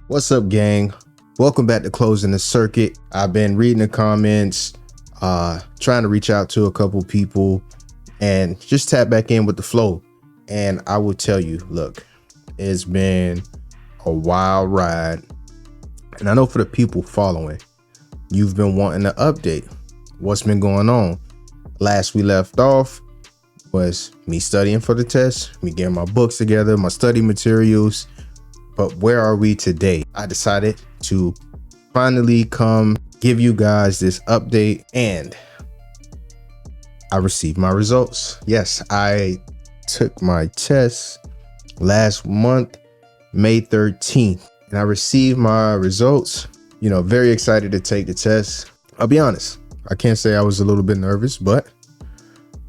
What's up, gang? Welcome back to Closing the Circuit. I've been reading the comments, trying to reach out to a couple people and just tap back in with the flow. And I will tell you, look, it's been a wild ride. And I know for the people following, you've been wanting to update what's been going on. Last we left off was me studying for the test, me getting my books together, my study materials. But where are we today? I decided to finally come give you guys this update, and I received my results. Yes, I took my test last month, May 13th, and I received my results. You know, very excited to take the test. I'll be honest, I can't say I was a little bit nervous, but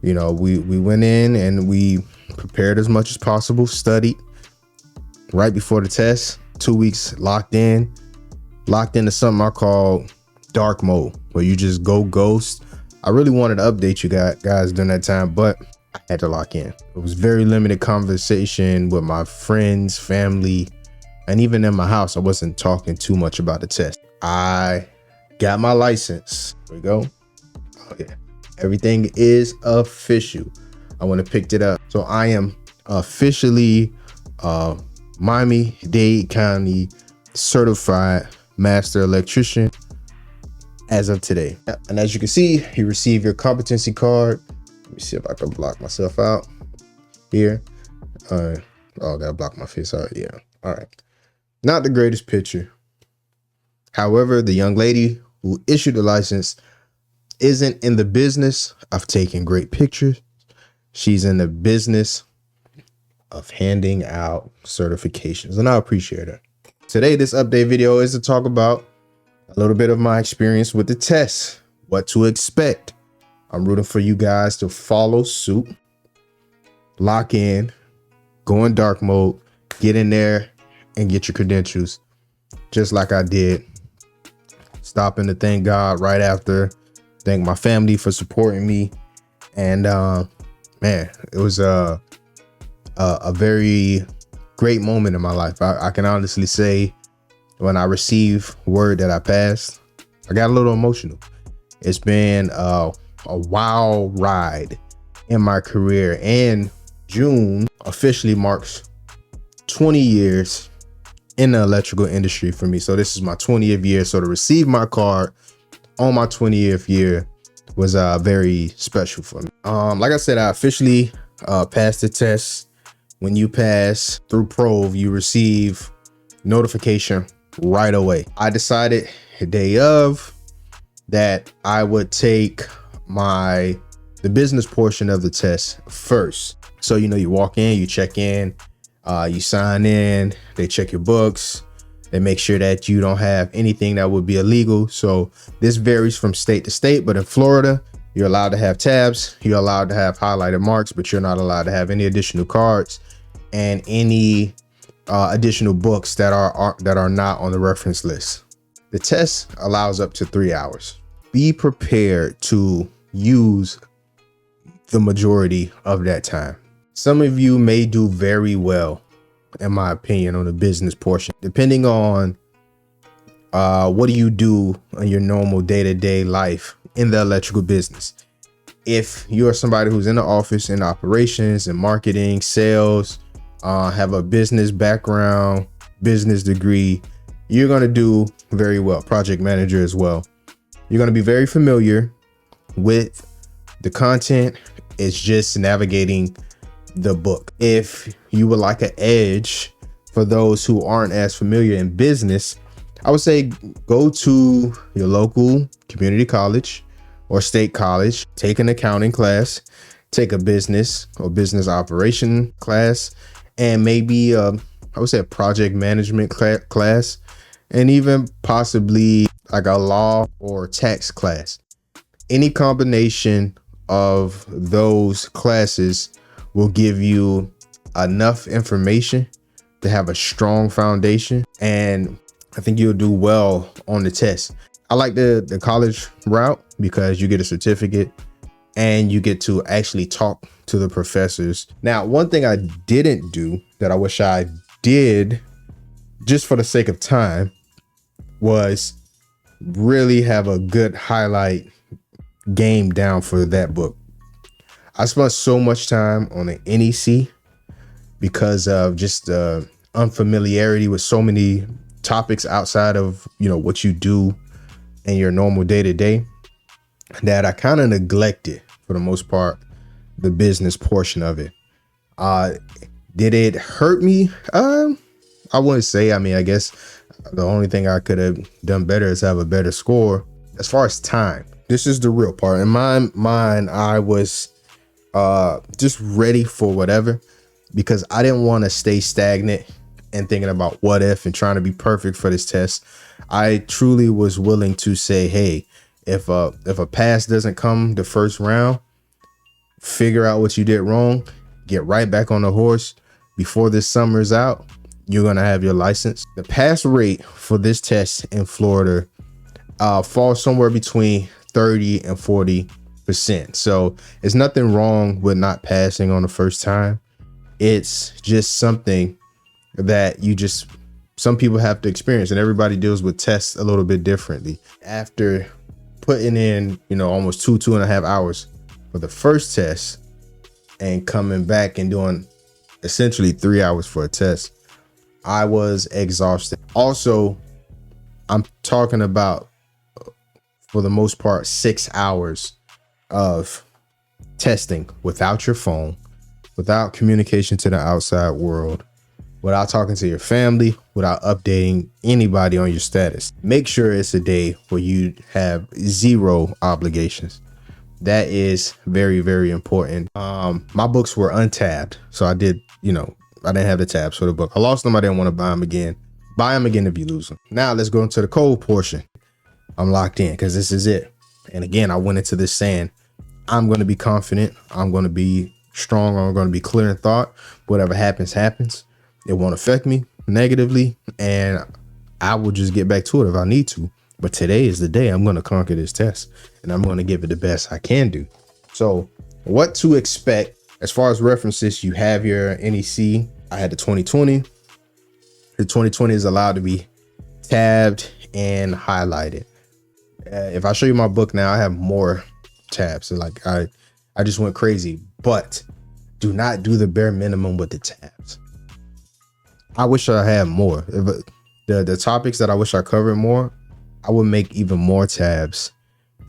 you know, we went in and we prepared as much as possible, studied. Right before the test, 2 weeks locked into something I call dark mode, where you just go ghost. I really wanted to update you guys during that time, but I had to lock in. It was very limited conversation with my friends, family, and even in my house, I wasn't talking too much about the test. I got my license. There we go. Oh yeah, everything is official. I went and picked it up. So I am officially Miami-Dade County certified Master Electrician as of today. And as you can see, you receive your competency card. Let me see if I can block myself out here. Oh, I gotta block my face out. Yeah. All right. Not the greatest picture. However, the young lady who issued the license isn't in the business of taking great pictures. She's in the business of handing out certifications, and I appreciate it. Today, this update video is to talk about a little bit of my experience with the test, what to expect. I'm rooting for you guys to follow suit, lock in, go in dark mode, get in there and get your credentials, just like I did. Stopping to thank God right after, thank my family for supporting me, and man, it was a very great moment in my life. I can honestly say when I received word that I passed, I got a little emotional. It's been a wild ride in my career, and June officially marks 20 years in the electrical industry for me. So this is my 20th year. So to receive my card on my 20th year was very special for me. Like I said, I officially passed the test. When you pass through Prove, you receive notification right away. I decided the day of that I would take the business portion of the test first. So, you know, you walk in, you check in, you sign in, they check your books, they make sure that you don't have anything that would be illegal. So this varies from state to state, but in Florida, you're allowed to have tabs, you're allowed to have highlighted marks, but you're not allowed to have any additional cards and any additional books that are not on the reference list. The test allows up to 3 hours. Be prepared to use the majority of that time. Some of you may do very well, in my opinion, on the business portion, depending on what do you do in your normal day-to-day life in the electrical business. If you're somebody who's in the office, in operations and marketing, sales, have a business background, business degree, you're going to do very well. Project manager as well. You're going to be very familiar with the content. It's just navigating the book. If you would like an edge for those who aren't as familiar in business, I would say go to your local community college or state college, take an accounting class, take a business or business operation class, and maybe I would say a project management class, and even possibly like a law or tax class. Any combination of those classes will give you enough information to have a strong foundation, and I think you'll do well on the test. I like the college route because you get a certificate and you get to actually talk to the professors. Now, one thing I didn't do that I wish I did just for the sake of time, was really have a good highlight game down for that book. I spent so much time on the NEC because of just unfamiliarity with so many topics outside of, what you do in your normal day-to-day, that I kind of neglected, for the most part, the business portion of it. Did it hurt me? I wouldn't say. I mean, I guess the only thing I could have done better is have a better score. As far as time, this is the real part. In my mind, I was just ready for whatever, because I didn't want to stay stagnant and thinking about what if and trying to be perfect for this test. I truly was willing to say, hey, if a pass doesn't come the first round, figure out what you did wrong, get right back on the horse. Before this summer's out, you're going to have your license. The pass rate for this test in Florida falls somewhere between 30 and 40%. So there's nothing wrong with not passing on the first time. It's just something that some people have to experience, and everybody deals with tests a little bit differently. After putting in, almost 2.5 hours for the first test and coming back and doing essentially 3 hours for a test, I was exhausted. Also, I'm talking about, for the most part, 6 hours of testing without your phone, without communication to the outside world, without talking to your family, without updating anybody on your status. Make sure it's a day where you have zero obligations. That is very, very important. My books were untabbed, so I didn't have the tabs for the book. I lost them. I didn't want to buy them again. Buy them again if you lose them. Now let's go into the code portion. I'm locked in because this is it. And again, I went into this saying, I'm going to be confident. I'm going to be strong. I'm going to be clear in thought. Whatever happens, happens. It won't affect me negatively, and I will just get back to it if I need to. But today is the day I'm going to conquer this test, and I'm going to give it the best I can do. So what to expect as far as references, you have your NEC. I had the 2020. The 2020 is allowed to be tabbed and highlighted. If I show you my book now, I have more tabs. So like I just went crazy, but do not do the bare minimum with the tabs. I wish I had more. If the topics that I wish I covered more, I would make even more tabs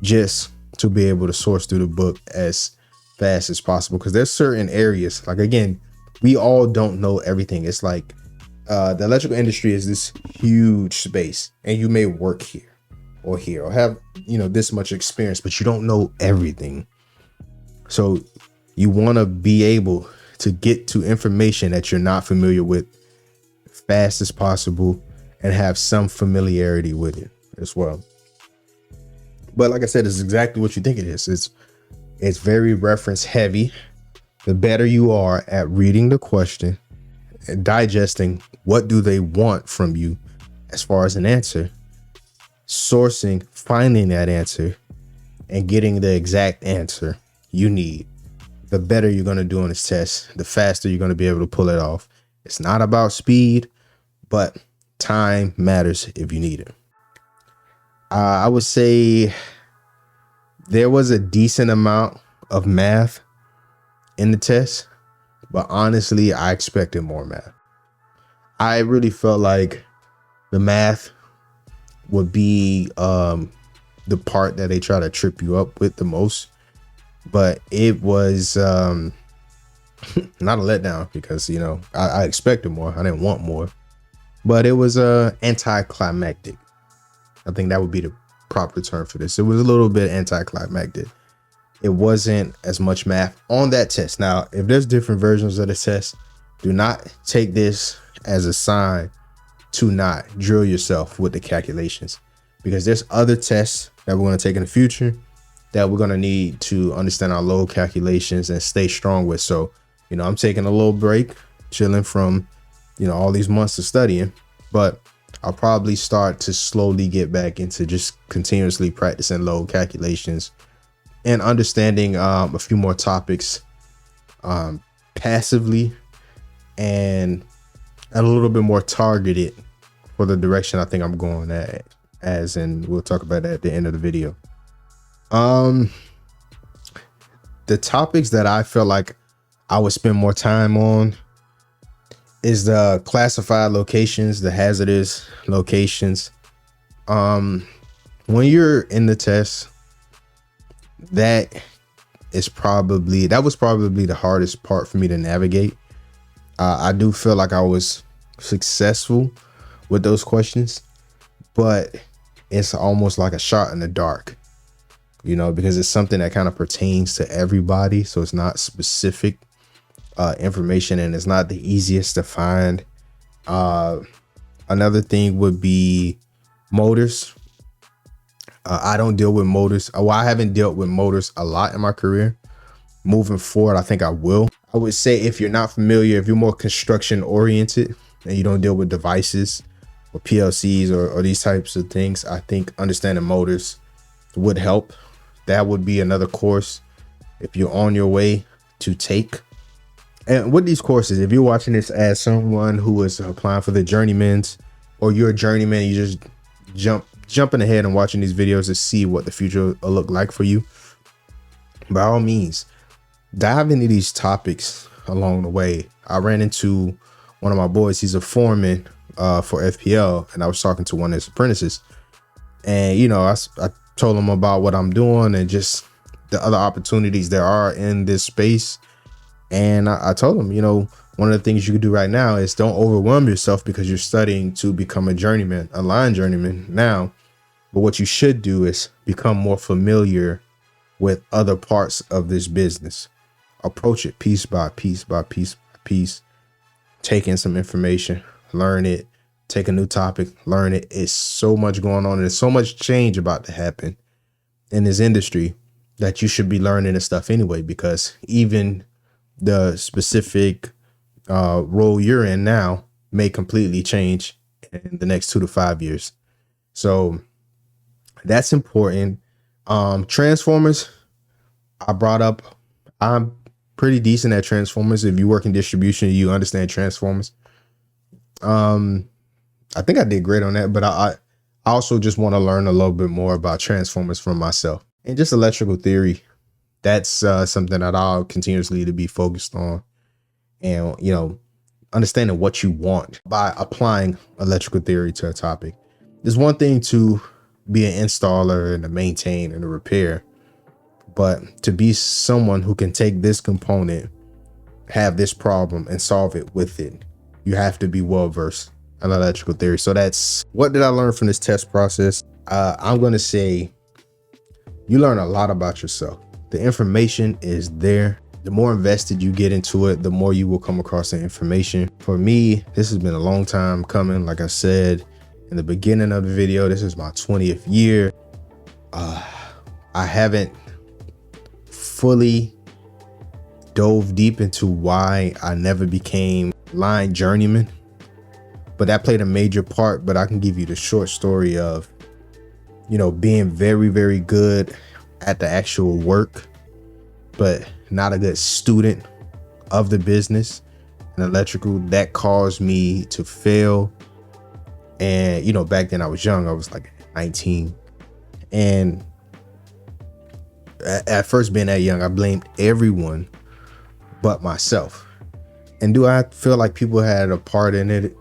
just to be able to source through the book as fast as possible. Because there's certain areas, like, again, we all don't know everything. It's like the electrical industry is this huge space, and you may work here or have, this much experience, but you don't know everything. So you want to be able to get to information that you're not familiar with fast as possible and have some familiarity with it as well. But like I said, it's exactly what you think it is. It's very reference heavy. The better you are at reading the question and digesting what do they want from you as far as an answer, sourcing, finding that answer, and getting the exact answer you need, the better you're going to do on this test, the faster you're going to be able to pull it off. It's not about speed, but time matters if you need it. I would say there was a decent amount of math in the test, but honestly, I expected more math. I really felt like the math would be the part that they try to trip you up with the most, but it was not a letdown because, I expected more. I didn't want more, but it was anticlimactic. I think that would be the proper term for this. It was a little bit anticlimactic. It wasn't as much math on that test. Now, if there's different versions of the test, do not take this as a sign to not drill yourself with the calculations, because there's other tests that we're going to take in the future that we're going to need to understand our load calculations and stay strong with. So, I'm taking a little break, chilling from, all these months of studying, but I'll probably start to slowly get back into just continuously practicing load calculations and understanding a few more topics passively and a little bit more targeted for the direction I think I'm going at, and we'll talk about that at the end of the video. The topics that I felt like I would spend more time on is the classified locations, the hazardous locations. When you're in the test, that was probably the hardest part for me to navigate. I do feel like I was successful with those questions, but it's almost like a shot in the dark, you know, because it's something that kind of pertains to everybody. So it's not specific information, and it's not the easiest to find. Another thing would be motors. I don't deal with motors. Well, I haven't dealt with motors a lot in my career. Moving forward, I think I will. I would say if you're not familiar, if you're more construction oriented and you don't deal with devices or PLCs or these types of things, I think understanding motors would help. That would be another course if you're on your way to take. And with these courses, if you're watching this as someone who is applying for the journeyman's, or you're a journeyman, you just jumping ahead and watching these videos to see what the future will look like for you, by all means, dive into these topics along the way. I ran into one of my boys. He's a foreman for FPL, and I was talking to one of his apprentices, and you know, I told him about what I'm doing and just the other opportunities there are in this space. And I told him, you know, one of the things you could do right now is don't overwhelm yourself because you're studying to become a journeyman, a line journeyman now. But what you should do is become more familiar with other parts of this business. Approach it piece by piece by piece by piece. Take in some information, learn it, take a new topic, learn it. It's so much going on, and there's so much change about to happen in this industry that you should be learning this stuff anyway, because even the specific role you're in now may completely change in the next 2 to 5 years. So that's important. Transformers, I brought up. I'm pretty decent at transformers. If you work in distribution, you understand transformers. I think I did great on that, but I also just want to learn a little bit more about transformers from myself, and just electrical theory. That's something that I'll continuously to be focused on, and, you know, understanding what you want by applying electrical theory to a topic. There's one thing to be an installer and to maintain and to repair, but to be someone who can take this component, have this problem, and solve it with it, you have to be well versed in electrical theory. So that's what did I learn from this test process. I'm going to say you learn a lot about yourself. The information is there. The more invested you get into it, the more you will come across the information. For me, this has been a long time coming. Like I said in the beginning of the video, this is my 20th year. I haven't fully dove deep into why I never became line journeyman, but that played a major part. But I can give you the short story of, you know, being very, very good at the actual work, but not a good student of the business and electrical. That caused me to fail. And, you know, back then I was young. I was like 19. And at first, being that young, I blamed everyone but myself. And do I feel like people had a part in it?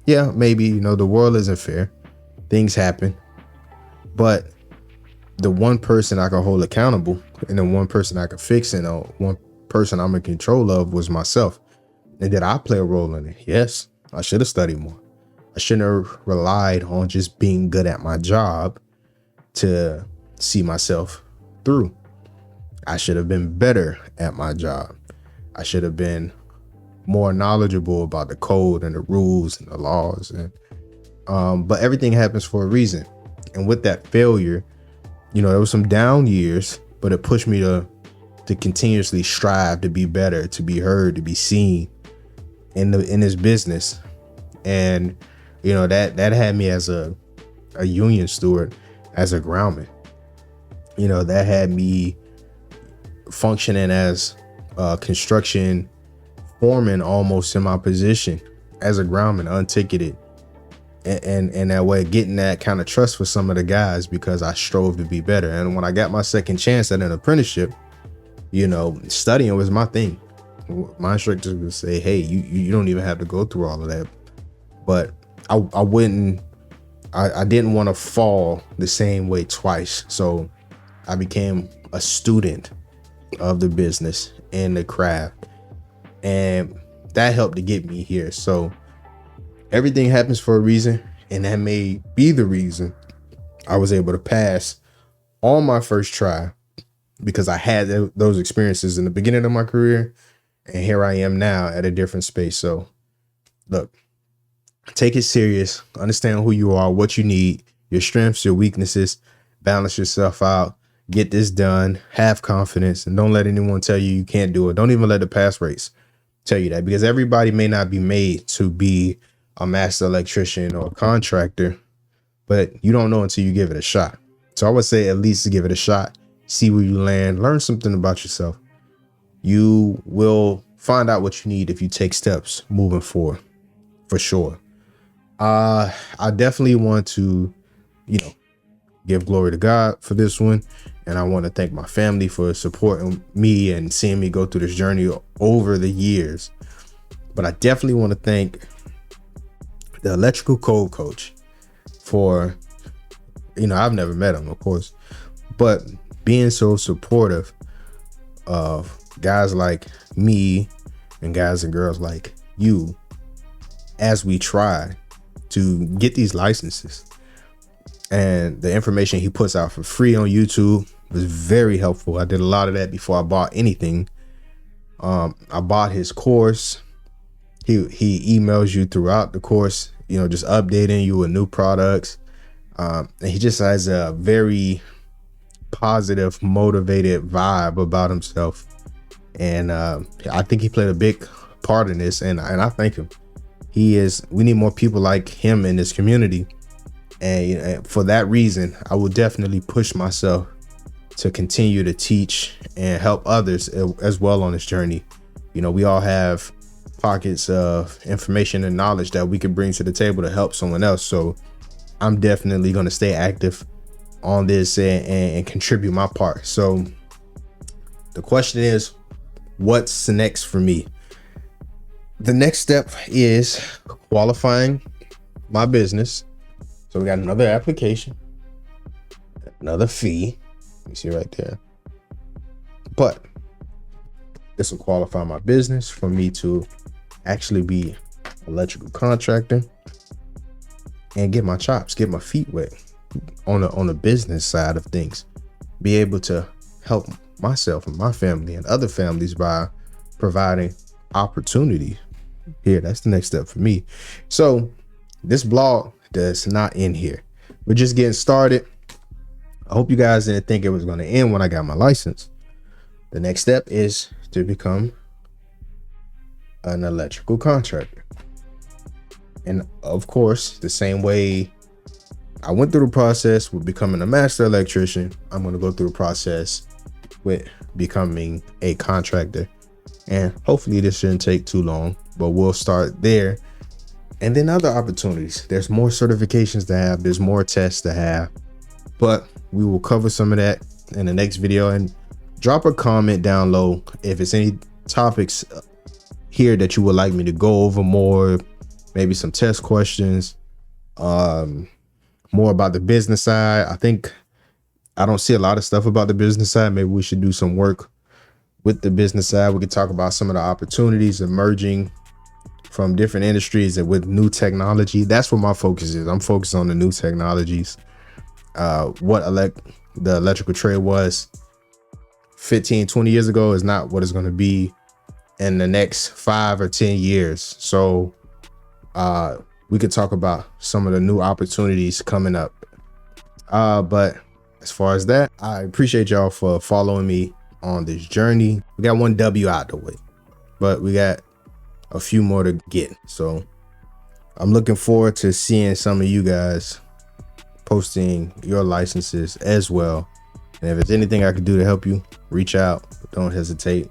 Yeah, maybe. You know, the world isn't fair. Things happen. But the one person I could hold accountable, and the one person I could fix, and the one person I'm in control of was myself. And did I play a role in it? Yes. I should have studied more. I shouldn't have relied on just being good at my job to see myself through. I should have been better at my job. I should have been more knowledgeable about the code and the rules and the laws. And but everything happens for a reason. And with that failure, you know, there was some down years, but it pushed me to continuously strive to be better, to be heard, to be seen in this business. And, you know, that had me as a union steward, as a groundman. You know, that had me functioning as a construction foreman almost in my position as a groundman, unticketed. and that way getting that kind of trust for some of the guys because I strove to be better. And when I got my second chance at an apprenticeship, you know, studying was my thing. My instructors would say, hey, you don't even have to go through all of that. But I didn't want to fall the same way twice. So I became a student of the business and the craft. And that helped to get me here. So everything happens for a reason. And that may be the reason I was able to pass on my first try, because I had those experiences in the beginning of my career. And here I am now at a different space. So look, take it serious, understand who you are, what you need, your strengths, your weaknesses, balance yourself out, get this done, have confidence, and don't let anyone tell you you can't do it. Don't even let the pass rates tell you that, because everybody may not be made to be a master electrician or a contractor, but you don't know until you give it a shot. So I would say at least give it a shot, see where you land, learn something about yourself. You will find out what you need if you take steps moving forward, for sure. I definitely want to, you know, give glory to God for this one. And I want to thank my family for supporting me and seeing me go through this journey over the years. But I definitely want to thank the electrical code coach for, you know, I've never met him, of course, but being so supportive of guys like me and guys and girls like you as we try to get these licenses. And the information he puts out for free on YouTube was very helpful. I did a lot of that before I bought anything. I bought his course. He emails you throughout the course, you know, just updating you with new products. And he just has a very positive, motivated vibe about himself. And I think he played a big part in this, and I thank him. We need more people like him in this community. And for that reason, I will definitely push myself to continue to teach and help others as well on this journey. You know, we all have pockets of information and knowledge that we can bring to the table to help someone else. So I'm definitely going to stay active on this and contribute my part. So the question is, what's next for me? The next step is qualifying my business. So we got another application, another fee. You see right there. But this will qualify my business for me to actually be an electrical contractor and get my chops, get my feet wet on the business side of things. Be able to help myself and my family and other families by providing opportunity. Here, that's the next step for me. So this blog does not end here. We're just getting started. I hope you guys didn't think it was going to end when I got my license. The next step is to become an electrical contractor. And of course, the same way I went through the process with becoming a master electrician, I'm going to go through the process with becoming a contractor. And hopefully this shouldn't take too long, but we'll start there. And then other opportunities. There's more certifications to have. There's more tests to have. But we will cover some of that in the next video. And drop a comment down low if it's any topics here that you would like me to go over more. Maybe some test questions. More about the business side. I don't see a lot of stuff about the business side. Maybe we should do some work with the business side. We could talk about some of the opportunities emerging from different industries and with new technology. That's what my focus is. I'm focused on the new technologies. What the electrical trade was 15, 20 years ago is not what it's going to be in the next 5 or 10 years. So we could talk about some of the new opportunities coming up. But as far as that, I appreciate y'all for following me on this journey. We got one W out the way, but we got a few more to get. So I'm looking forward to seeing some of you guys posting your licenses as well. And if there's anything I could do to help you, reach out. Don't hesitate.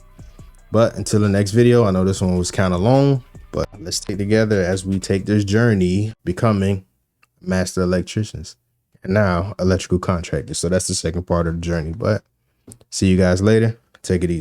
But until the next video, I know this one was kind of long, but let's stay together as we take this journey becoming master electricians, and now electrical contractors. So that's the second part of the journey. But see you guys later. Take it easy.